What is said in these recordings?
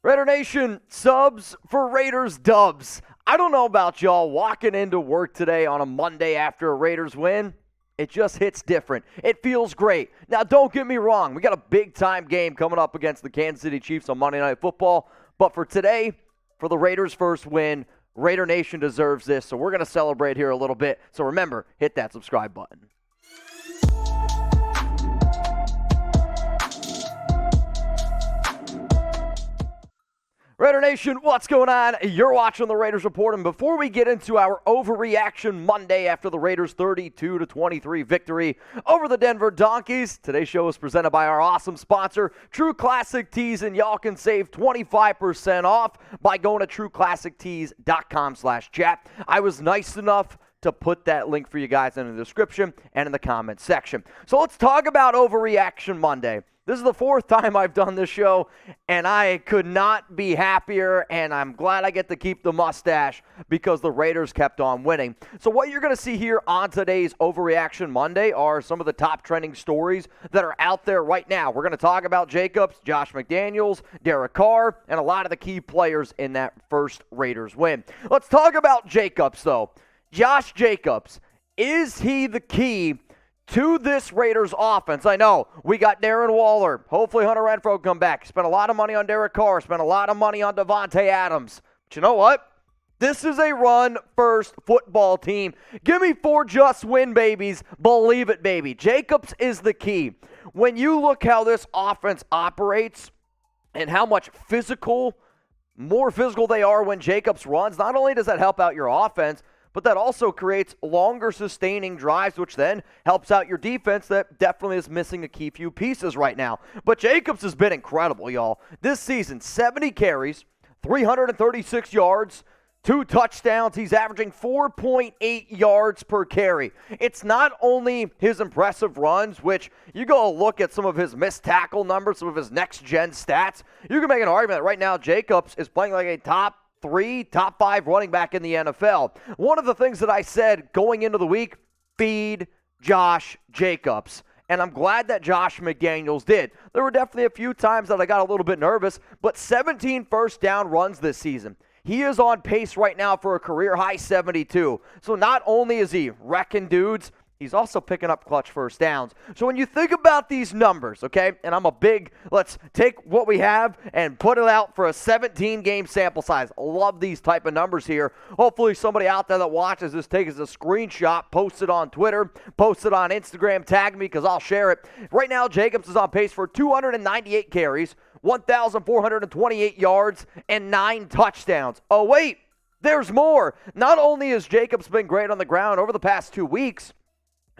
Raider Nation, subs for Raiders dubs. I don't know about y'all walking into work today on a Monday after a Raiders win. It just hits different. It feels great. Now, don't get me wrong. We got a big-time game coming up against the Kansas City Chiefs on Monday Night Football. But for today, for the Raiders' first win, Raider Nation deserves this. So we're going to celebrate here a little bit. So remember, hit that subscribe button. Raider Nation, what's going on? You're watching the Raiders Report, and before we get into our overreaction Monday after the Raiders' 32-23 victory over the Denver Donkeys, today's show is presented by our awesome sponsor, True Classic Tees, and y'all can save 25% off by going to trueclassictees.com/chat. I was nice enough to put that link for you guys in the description and in the comments section. So let's talk about Overreaction Monday. This is the fourth time I've done this show, and I could not be happier, and I'm glad I get to keep the mustache because the Raiders kept on winning. So what you're going to see here on today's Overreaction Monday are some of the top trending stories that are out there right now. We're going to talk about Jacobs, Josh McDaniels, Derek Carr, and a lot of the key players in that first Raiders win. Let's talk about Jacobs, though. Josh Jacobs, is he the key to this Raiders offense? I know we got Darren Waller. Hopefully Hunter Renfrow will come back. Spent a lot of money on Derek Carr. Spent a lot of money on Devontae Adams. But you know what? This is a run-first football team. Give me 4 just win babies. Believe it, baby. Jacobs is the key. When you look how this offense operates and how much more physical they are when Jacobs runs, not only does that help out your offense, but that also creates longer sustaining drives, which then helps out your defense that definitely is missing a key few pieces right now. But Jacobs has been incredible, y'all. This season, 70 carries, 336 yards, 2 touchdowns. He's averaging 4.8 yards per carry. It's not only his impressive runs, which you go look at some of his missed tackle numbers, some of his next-gen stats. You can make an argument that right now Jacobs is playing like a top 5 running back in the NFL. One of the things that I said going into the week, feed Josh Jacobs. And I'm glad that Josh McDaniels did. There were definitely a few times that I got a little bit nervous, but 17 first down runs this season. He is on pace right now for a career-high 72. So not only is he wrecking dudes, he's also picking up clutch first downs. So when you think about these numbers, okay, and let's take what we have and put it out for a 17-game sample size. Love these type of numbers here. Hopefully somebody out there that watches this takes a screenshot, post it on Twitter, post it on Instagram, tag me because I'll share it. Right now, Jacobs is on pace for 298 carries, 1,428 yards, and 9 touchdowns. Oh, wait, there's more. Not only has Jacobs been great on the ground over the past 2 weeks,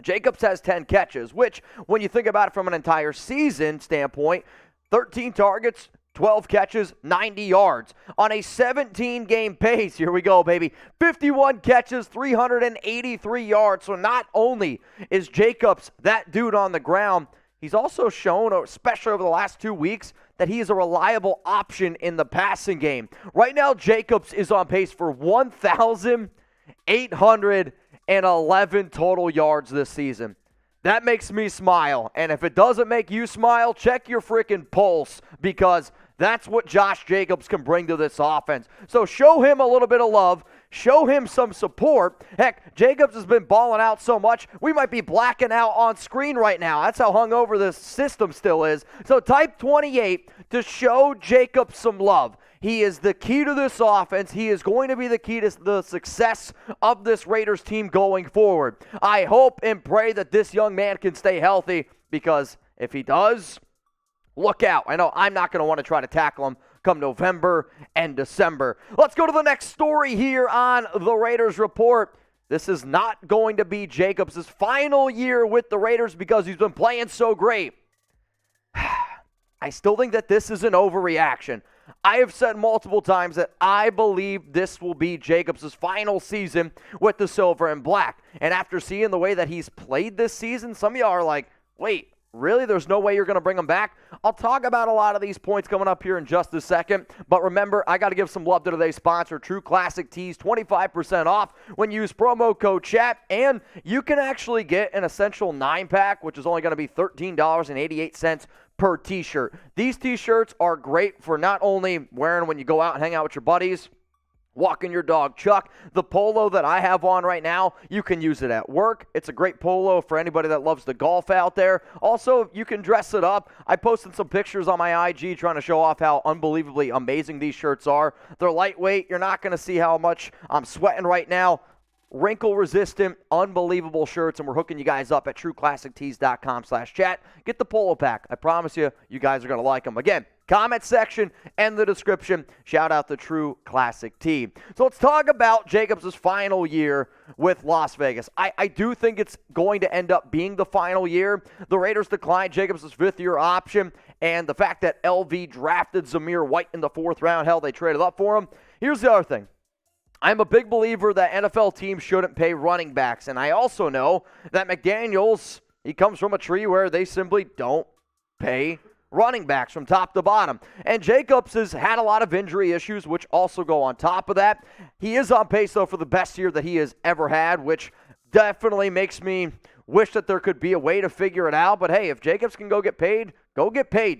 Jacobs has 10 catches, which, when you think about it from an entire season standpoint, 13 targets, 12 catches, 90 yards. On a 17-game pace, here we go, baby, 51 catches, 383 yards. So not only is Jacobs that dude on the ground, he's also shown, especially over the last 2 weeks, that he is a reliable option in the passing game. Right now, Jacobs is on pace for 1,811 total yards this season. That makes me smile. And if it doesn't make you smile, check your freaking pulse, because that's what Josh Jacobs can bring to this offense. So show him a little bit of love. Show him some support. Heck, Jacobs has been balling out so much, we might be blacking out on screen right now. That's how hungover this system still is. So type 28 to show Jacobs some love. He is the key to this offense. He is going to be the key to the success of this Raiders team going forward. I hope and pray that this young man can stay healthy, because if he does, look out. I know I'm not going to want to try to tackle him come November and December. Let's go to the next story here on the Raiders Report. This is not going to be Jacobs' final year with the Raiders because he's been playing so great. I still think that this is an overreaction. I have said multiple times that I believe this will be Jacobs' final season with the silver and black. And after seeing the way that he's played this season, some of y'all are like, wait, really? There's no way you're going to bring him back? I'll talk about a lot of these points coming up here in just a second. But remember, I got to give some love to today's sponsor, True Classic Tees, 25% off when you use promo code CHAT. And you can actually get an Essential 9-pack, which is only going to be $13.88 per t-shirt. These t-shirts are great for not only wearing when you go out and hang out with your buddies, walking your dog Chuck. The polo that I have on right now, you can use it at work. It's a great polo for anybody that loves to golf out there. Also, you can dress it up. I posted some pictures on my IG trying to show off how unbelievably amazing these shirts are. They're lightweight. You're not going to see how much I'm sweating right now. Wrinkle-resistant, unbelievable shirts, and we're hooking you guys up at trueclassictees.com/chat. Get the polo pack. I promise you, you guys are going to like them. Again, comment section and the description. Shout out the True Classic Tee. So let's talk about Jacobs' final year with Las Vegas. I do think it's going to end up being the final year. The Raiders declined Jacobs' fifth-year option, and the fact that LV drafted Zamir White in the fourth round, hell, they traded up for him. Here's the other thing. I'm a big believer that NFL teams shouldn't pay running backs, and I also know that McDaniels, he comes from a tree where they simply don't pay running backs from top to bottom. And Jacobs has had a lot of injury issues, which also go on top of that. He is on pace, though, for the best year that he has ever had, which definitely makes me wish that there could be a way to figure it out. But, hey, if Jacobs can go get paid,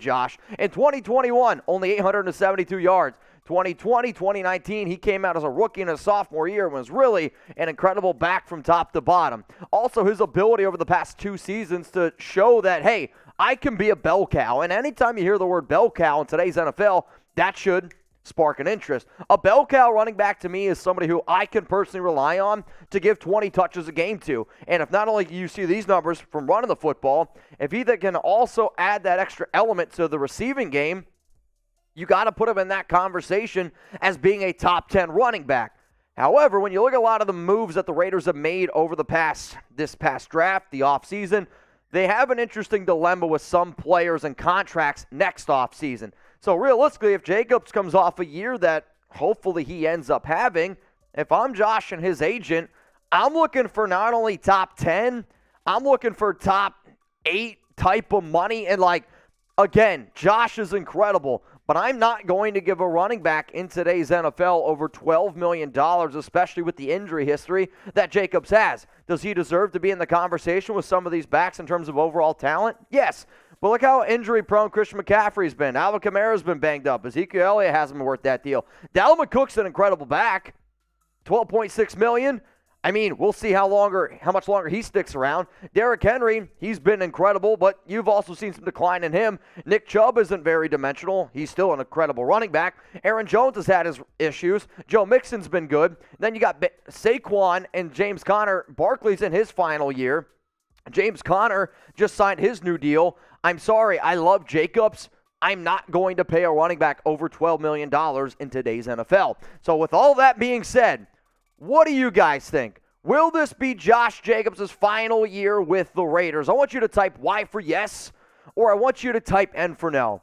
Josh. In 2021, only 872 yards. 2020, 2019, he came out as a rookie in his sophomore year and was really an incredible back from top to bottom. Also, his ability over the past 2 seasons to show that, hey, I can be a bell cow. And anytime you hear the word bell cow in today's NFL, that should spark an interest. A bell cow running back to me is somebody who I can personally rely on to give 20 touches a game to. And if not only you see these numbers from running the football, if he can also add that extra element to the receiving game, you got to put him in that conversation as being a top 10 running back. However, when you look at a lot of the moves that the Raiders have made over this past draft, the offseason, they have an interesting dilemma with some players and contracts next offseason. So realistically, if Jacobs comes off a year that hopefully he ends up having, if I'm Josh and his agent, I'm looking for not only top 10, I'm looking for top 8 type of money. And again, Josh is incredible. But I'm not going to give a running back in today's NFL over $12 million, especially with the injury history that Jacobs has. Does he deserve to be in the conversation with some of these backs in terms of overall talent? Yes. But look how injury-prone Christian McCaffrey's been. Alvin Kamara's been banged up. Ezekiel Elliott hasn't been worth that deal. Dalvin Cook's an incredible back. $12.6 million. I mean, we'll see how much longer he sticks around. Derrick Henry, he's been incredible, but you've also seen some decline in him. Nick Chubb isn't very dimensional. He's still an incredible running back. Aaron Jones has had his issues. Joe Mixon's been good. Then you got Saquon and James Conner. Barkley's in his final year. James Conner just signed his new deal. I'm sorry, I love Jacobs. I'm not going to pay a running back over $12 million in today's NFL. So with all that being said, what do you guys think? Will this be Josh Jacobs' final year with the Raiders? I want you to type Y for yes, or I want you to type N for no.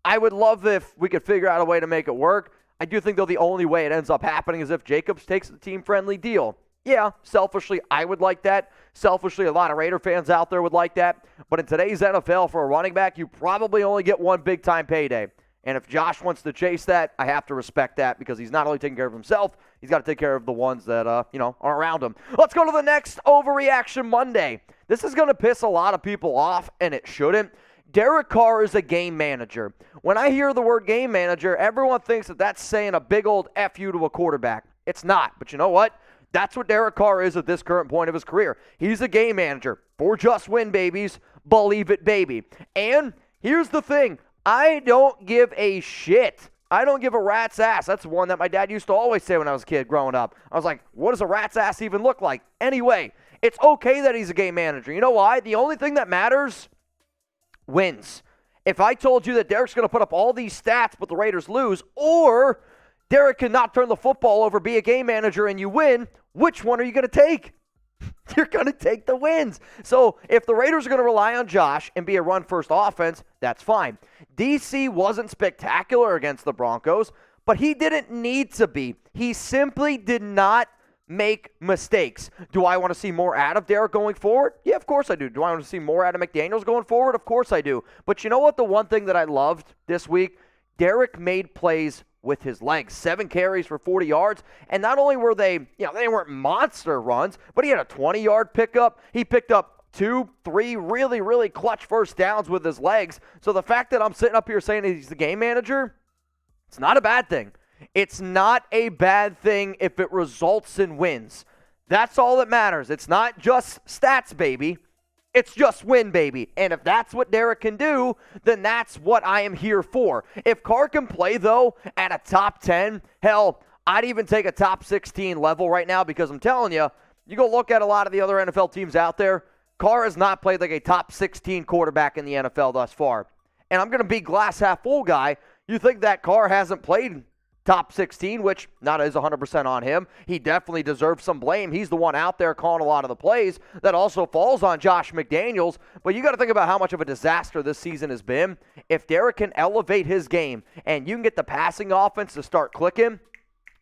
I would love if we could figure out a way to make it work. I do think, though, the only way it ends up happening is if Jacobs takes the team-friendly deal. Yeah, selfishly, I would like that. Selfishly, a lot of Raider fans out there would like that. But in today's NFL, for a running back, you probably only get one big-time payday. And if Josh wants to chase that, I have to respect that because he's not only taking care of himself, he's got to take care of the ones that, are around him. Let's go to the next Overreaction Monday. This is going to piss a lot of people off, and it shouldn't. Derek Carr is a game manager. When I hear the word game manager, everyone thinks that that's saying a big old F you to a quarterback. It's not. But you know what? That's what Derek Carr is at this current point of his career. He's a game manager for just win, babies. Believe it, baby. And here's the thing. I don't give a shit. I don't give a rat's ass. That's one that my dad used to always say when I was a kid growing up. I was like, what does a rat's ass even look like? Anyway, it's okay that he's a game manager. You know why? The only thing that matters, wins. If I told you that Derek's going to put up all these stats but the Raiders lose, or Derek cannot turn the football over, be a game manager, and you win, which one are you going to take? You're going to take the wins. So if the Raiders are going to rely on Josh and be a run-first offense, that's fine. DC wasn't spectacular against the Broncos, but he didn't need to be. He simply did not make mistakes. Do I want to see more out of Derek going forward? Yeah, of course I do. Do I want to see more out of McDaniels going forward? Of course I do. But you know what? The one thing that I loved this week, Derek made plays with his legs. 7 carries for 40 yards. And not only were they weren't monster runs, but he had a 20-yard pickup. He picked up 2, 3 really, really clutch first downs with his legs. So the fact that I'm sitting up here saying he's the game manager, it's not a bad thing. It's not a bad thing if it results in wins. That's all that matters. It's not just stats, baby. It's just win, baby. And if that's what Derek can do, then that's what I am here for. If Carr can play, though, at a top 10, hell, I'd even take a top 16 level right now, because I'm telling you, you go look at a lot of the other NFL teams out there, Carr has not played like a top 16 quarterback in the NFL thus far. And I'm going to be glass half full guy. You think that Carr hasn't played top 16, which not is 100% on him. He definitely deserves some blame. He's the one out there calling a lot of the plays. That also falls on Josh McDaniels. But you got to think about how much of a disaster this season has been. If Derek can elevate his game and you can get the passing offense to start clicking,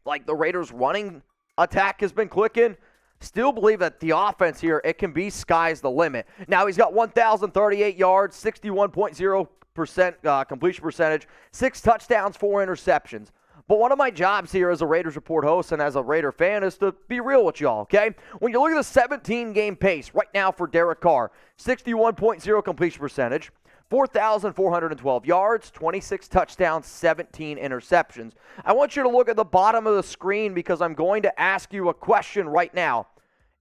like the Raiders' running attack has been clicking, still believe that the offense here, it can be sky's the limit. Now, he's got 1,038 yards, 61.0% completion percentage, 6 touchdowns, 4 interceptions. But one of my jobs here as a Raiders Report host and as a Raider fan is to be real with y'all, okay? When you look at the 17-game pace right now for Derek Carr, 61.0 completion percentage, 4,412 yards, 26 touchdowns, 17 interceptions. I want you to look at the bottom of the screen because I'm going to ask you a question right now.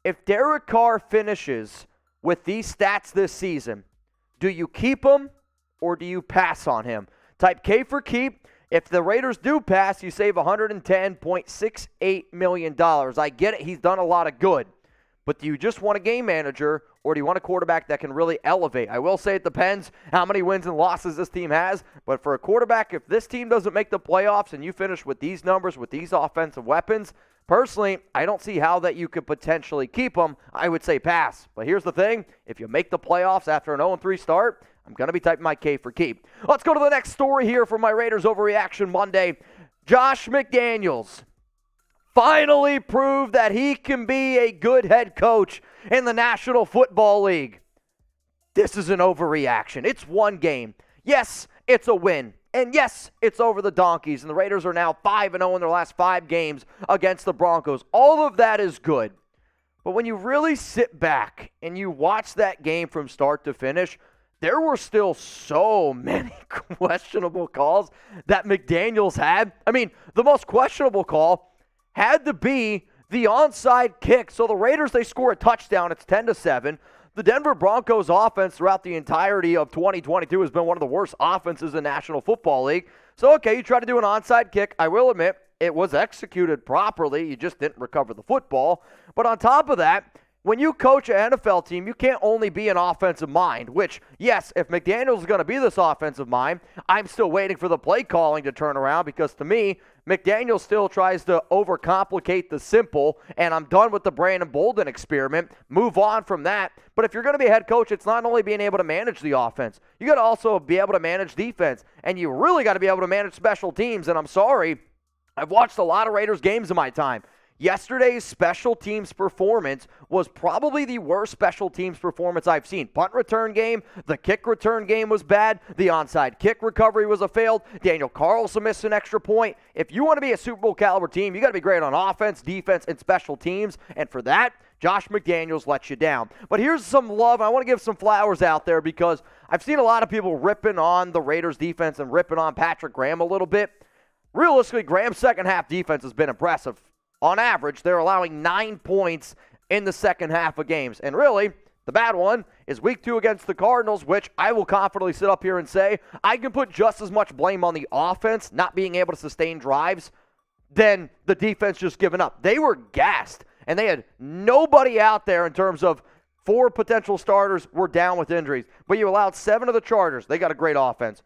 If Derek Carr finishes with these stats this season, do you keep him or do you pass on him? Type K for keep. If the Raiders do pass, you save $110.68 million. I get it. He's done a lot of good. But do you just want a game manager or do you want a quarterback that can really elevate? I will say it depends how many wins and losses this team has. But for a quarterback, if this team doesn't make the playoffs and you finish with these numbers, with these offensive weapons, personally, I don't see how that you could potentially keep them. I would say pass. But here's the thing. If you make the playoffs after an 0-3 start, I'm going to be typing my K for keep. Let's go to the next story here for my Raiders Overreaction Monday. Josh McDaniels finally proved that he can be a good head coach in the National Football League. This is an overreaction. It's one game. Yes, it's a win. And yes, it's over the Donkeys. And the Raiders are now 5-0 in their last 5 games against the Broncos. All of that is good. But when you really sit back and you watch that game from start to finish, there were still so many questionable calls that McDaniels had. I mean, the most questionable call had to be the onside kick. So the Raiders, they score a touchdown. It's 10-7. The Denver Broncos offense throughout the entirety of 2022 has been one of the worst offenses in the National Football League. So, okay, you try to do an onside kick. I will admit, it was executed properly. You just didn't recover the football. But on top of that, when you coach an NFL team, you can't only be an offensive mind, which, yes, if McDaniels is going to be this offensive mind, I'm still waiting for the play calling to turn around because to me, McDaniels still tries to overcomplicate the simple, and I'm done with the Brandon Bolden experiment. Move on from that. But if you're going to be a head coach, it's not only being able to manage the offense. You got to also be able to manage defense, and you really got to be able to manage special teams, and I'm sorry, I've watched a lot of Raiders games in my time. Yesterday's special teams performance was probably the worst special teams performance I've seen. Punt return game, the kick return game was bad. The onside kick recovery was a failed. Daniel Carlson missed an extra point. If you want to be a Super Bowl caliber team, you got to be great on offense, defense, and special teams. And for that, Josh McDaniels lets you down. But here's some love. I want to give some flowers out there because I've seen a lot of people ripping on the Raiders defense and ripping on Patrick Graham a little bit. Realistically, Graham's second half defense has been impressive. On average, they're allowing 9 points in the second half of games. And really, the bad one is week 2 against the Cardinals, which I will confidently sit up here and say I can put just as much blame on the offense not being able to sustain drives than the defense just giving up. They were gassed, and they had nobody out there in terms of 4 potential starters were down with injuries. But you allowed 7 of the Chargers. They got a great offense.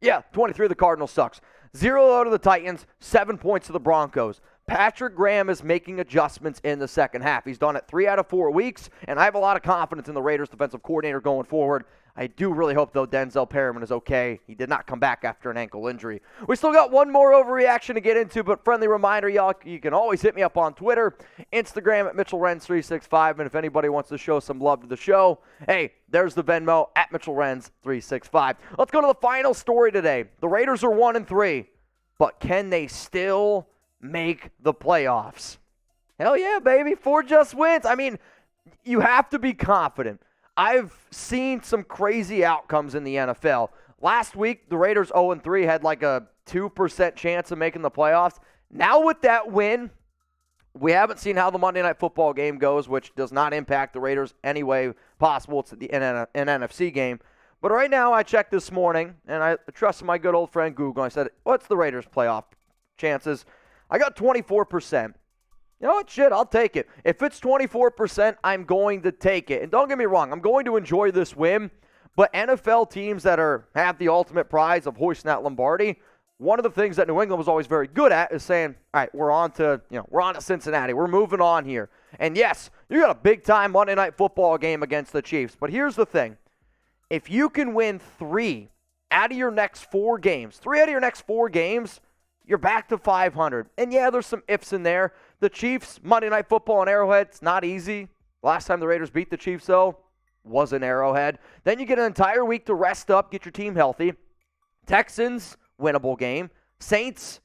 Yeah, 23 of the Cardinals sucks. 0 out of the Titans, 7 points to the Broncos. Patrick Graham is making adjustments in the second half. He's done it 3 out of 4 weeks, and I have a lot of confidence in the Raiders' defensive coordinator going forward. I do really hope, though, Denzel Perryman is okay. He did not come back after an ankle injury. We still got one more overreaction to get into, but friendly reminder, y'all, you can always hit me up on Twitter, Instagram at MitchellRens365, and if anybody wants to show some love to the show, hey, there's the Venmo at MitchellRens365. Let's go to the final story today. The Raiders are 1-3, but can they still make the playoffs? Hell yeah, baby. 4 just wins. I mean, you have to be confident. I've seen some crazy outcomes in the NFL. Last week, the Raiders 0-3 had like a 2% chance of making the playoffs. Now with that win, we haven't seen how the Monday Night Football game goes, which does not impact the Raiders any way possible. It's an NFC game. But right now, I checked this morning, and I trusted my good old friend Google. I said, what's the Raiders' playoff chances? I got 24%. You know what? Shit, I'll take it. If it's 24%, I'm going to take it. And don't get me wrong, I'm going to enjoy this win. But NFL teams that have the ultimate prize of hoisting that Lombardi, one of the things that New England was always very good at is saying, all right, we're on to Cincinnati. We're moving on here. And yes, you got a big-time Monday Night Football game against the Chiefs. But here's the thing. If you can win 3 out of your next 4 games, you're back to 500. And yeah, there's some ifs in there. The Chiefs, Monday Night Football in Arrowhead, it's not easy. Last time the Raiders beat the Chiefs, though, was in Arrowhead. Then you get an entire week to rest up, get your team healthy. Texans, winnable game. Saints,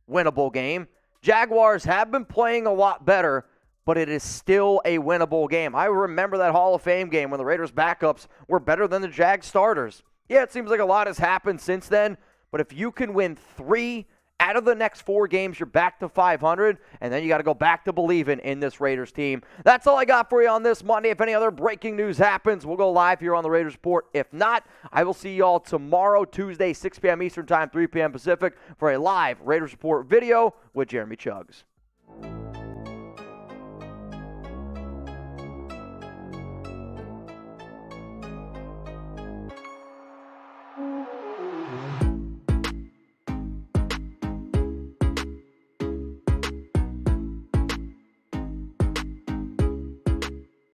winnable game. Jaguars have been playing a lot better, but it is still a winnable game. I remember that Hall of Fame game when the Raiders' backups were better than the Jag starters. Yeah, it seems like a lot has happened since then, but if you can win 3 out of the next 4 games, you're back to 500, and then you got to go back to believing in this Raiders team. That's all I got for you on this Monday. If any other breaking news happens, we'll go live here on the Raiders Report. If not, I will see you all tomorrow, Tuesday, 6 p.m. Eastern Time, 3 p.m. Pacific, for a live Raiders Report video with Jeremy Chuggs.